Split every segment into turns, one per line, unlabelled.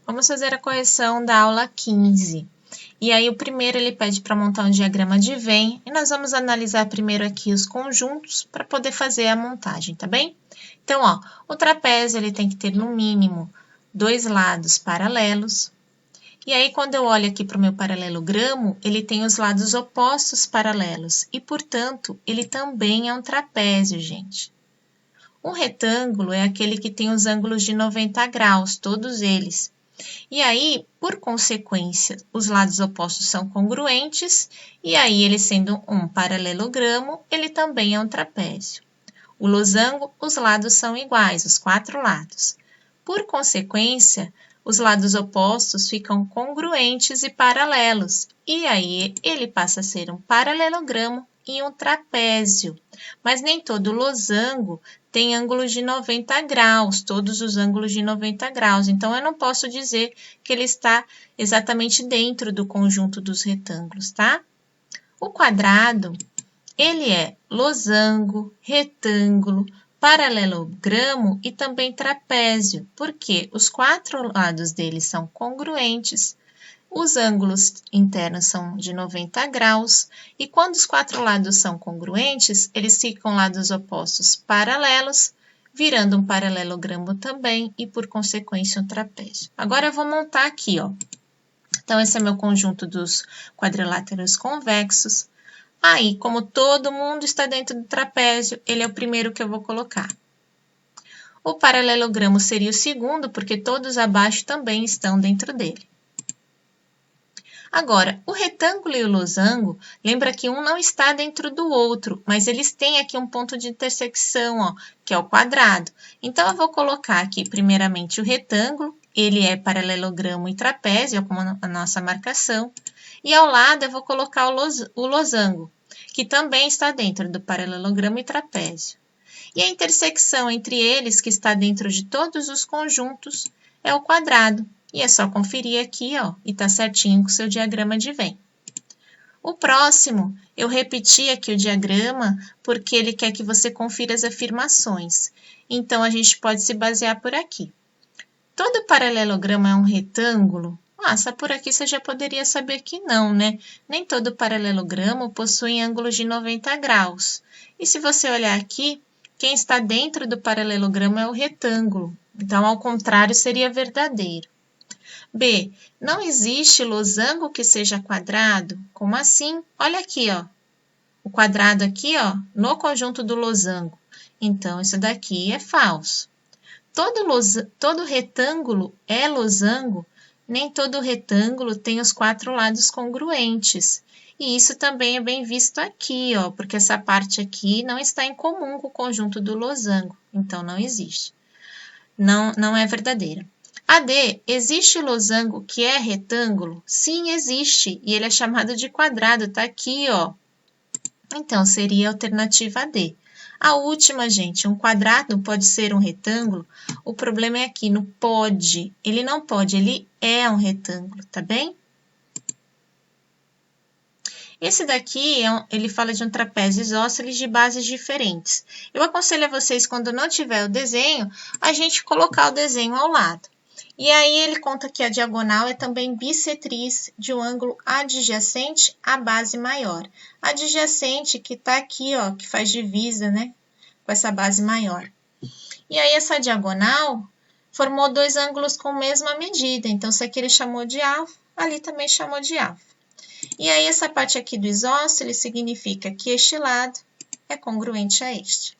Vamos fazer a correção da aula 15. E aí, o primeiro, ele pede para montar um diagrama de Venn, e nós vamos analisar primeiro aqui os conjuntos para poder fazer a montagem, tá bem? Então, ó, o trapézio, ele tem que ter, no mínimo, 2 lados paralelos. E aí, quando eu olho aqui para o meu paralelogramo, ele tem os lados opostos paralelos, e, portanto, ele também é um trapézio, gente. Um retângulo é aquele que tem os ângulos de 90 graus, todos eles. E aí, por consequência, os lados opostos são congruentes, e aí, ele sendo um paralelogramo, ele também é um trapézio. O losango, os lados são iguais, os 4 lados. Por consequência, os lados opostos ficam congruentes e paralelos, e aí ele passa a ser um paralelogramo e um trapézio. Mas nem todo losango tem ângulos de 90 graus, todos os ângulos de 90 graus. Então, eu não posso dizer que ele está exatamente dentro do conjunto dos retângulos, tá? O quadrado, ele é losango, retângulo, paralelogramo e também trapézio, porque os 4 lados dele são congruentes, os ângulos internos são de 90 graus, e quando os 4 lados são congruentes, eles ficam lados opostos paralelos, virando um paralelogramo também, e por consequência um trapézio. Agora eu vou montar aqui, ó. Então, esse é meu conjunto dos quadriláteros convexos. Aí, como todo mundo está dentro do trapézio, ele é o primeiro que eu vou colocar. O paralelogramo seria o segundo, porque todos abaixo também estão dentro dele. Agora, o retângulo e o losango, lembra que um não está dentro do outro, mas eles têm aqui um ponto de intersecção, ó, que é o quadrado. Então, eu vou colocar aqui primeiramente o retângulo, ele é paralelogramo e trapézio, como a nossa marcação. E ao lado eu vou colocar o losango, que também está dentro do paralelogramo e trapézio. E a intersecção entre eles, que está dentro de todos os conjuntos, é o quadrado. E é só conferir aqui, ó, e tá certinho com o seu diagrama de Venn. O próximo, eu repeti aqui o diagrama, porque ele quer que você confira as afirmações. Então, a gente pode se basear por aqui. Todo paralelogramo é um retângulo? Só por aqui você já poderia saber que não, né? Nem todo paralelogramo possui ângulos de 90 graus. E se você olhar aqui, quem está dentro do paralelogramo é o retângulo. Então, ao contrário, seria verdadeiro. B. Não existe losango que seja quadrado? Como assim? Olha aqui, ó. O quadrado aqui, ó, no conjunto do losango. Então, isso daqui é falso. Todo retângulo é losango? Nem todo retângulo tem os 4 lados congruentes. E isso também é bem visto aqui, ó, porque essa parte aqui não está em comum com o conjunto do losango. Então, não existe. Não é verdadeira. A D, existe losango que é retângulo? Sim, existe, e ele é chamado de quadrado, tá aqui, ó. Então, seria a alternativa D. A última, gente, um quadrado pode ser um retângulo? O problema é aqui, no pode. Ele não pode, ele é um retângulo, tá bem? Esse daqui, ele fala de um trapézio isósceles de bases diferentes. Eu aconselho a vocês, quando não tiver o desenho, a gente colocar o desenho ao lado. E aí, ele conta que a diagonal é também bissetriz de um ângulo adjacente à base maior. Adjacente que está aqui, ó, que faz divisa, né, com essa base maior. E aí, essa diagonal formou 2 ângulos com a mesma medida. Então, se aqui ele chamou de alfa, ali também chamou de alfa. E aí, essa parte aqui do isósceles significa que este lado é congruente a este.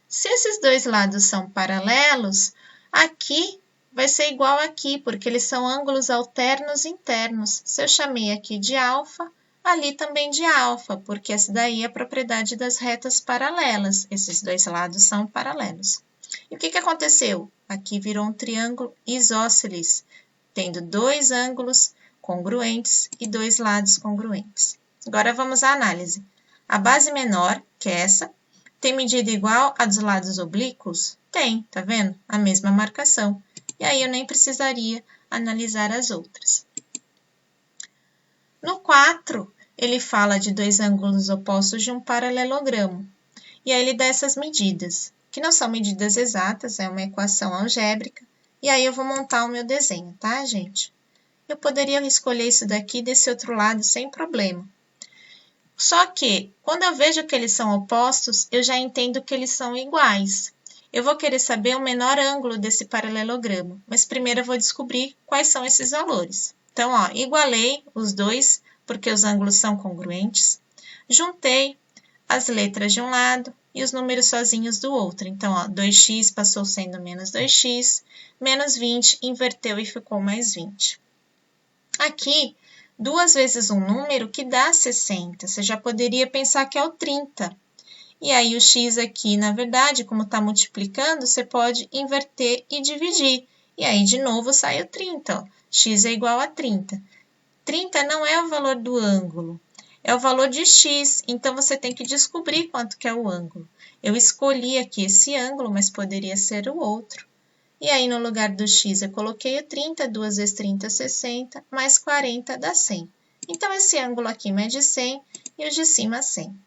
Se esses 2 lados são paralelos, aqui vai ser igual aqui, porque eles são ângulos alternos internos. Se eu chamei aqui de alfa, ali também de alfa, porque essa daí é a propriedade das retas paralelas. Esses 2 lados são paralelos. E o que aconteceu? Aqui virou um triângulo isósceles, tendo 2 ângulos congruentes e 2 lados congruentes. Agora, vamos à análise. A base menor, que é essa, tem medida igual a dos lados oblíquos? Tem, tá vendo? A mesma marcação. E aí, eu nem precisaria analisar as outras. No 4, ele fala de 2 ângulos opostos de um paralelogramo. E aí, ele dá essas medidas, que não são medidas exatas, é uma equação algébrica, E aí eu vou montar o meu desenho, tá, gente? Eu poderia escolher isso daqui desse outro lado sem problema. Só que, quando eu vejo que eles são opostos, eu já entendo que eles são iguais. Eu vou querer saber o menor ângulo desse paralelogramo, mas primeiro eu vou descobrir quais são esses valores. Então, ó, igualei os dois, porque os ângulos são congruentes. Juntei as letras de um lado e os números sozinhos do outro. Então, ó, 2x passou sendo menos 2x, menos 20 inverteu e ficou mais 20. Aqui, 2 vezes um número que dá 60. Você já poderia pensar que é o 30. E aí, o x aqui, na verdade, como está multiplicando, você pode inverter e dividir. E aí, de novo, sai o 30. Ó. X é igual a 30. 30 não é o valor do ângulo, é o valor de x. Então, você tem que descobrir quanto que é o ângulo. Eu escolhi aqui esse ângulo, mas poderia ser o outro. E aí, no lugar do x, eu coloquei o 30, 2 vezes 30, 60, mais 40 dá 100. Então, esse ângulo aqui mede 100 e o de cima 100.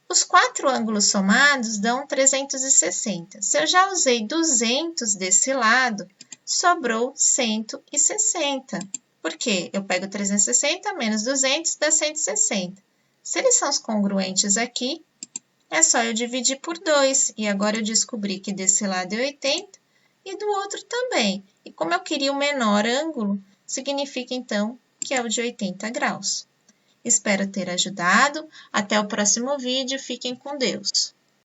Os 4 ângulos somados dão 360. Se eu já usei 200 desse lado, sobrou 160. Por quê? Eu pego 360 menos 200 dá 160. Se eles são os congruentes aqui, é só eu dividir por 2. E agora eu descobri que desse lado é 80 e do outro também. E como eu queria o menor ângulo, significa então que é o de 80 graus. Espero ter ajudado. Até o próximo vídeo. Fiquem com Deus.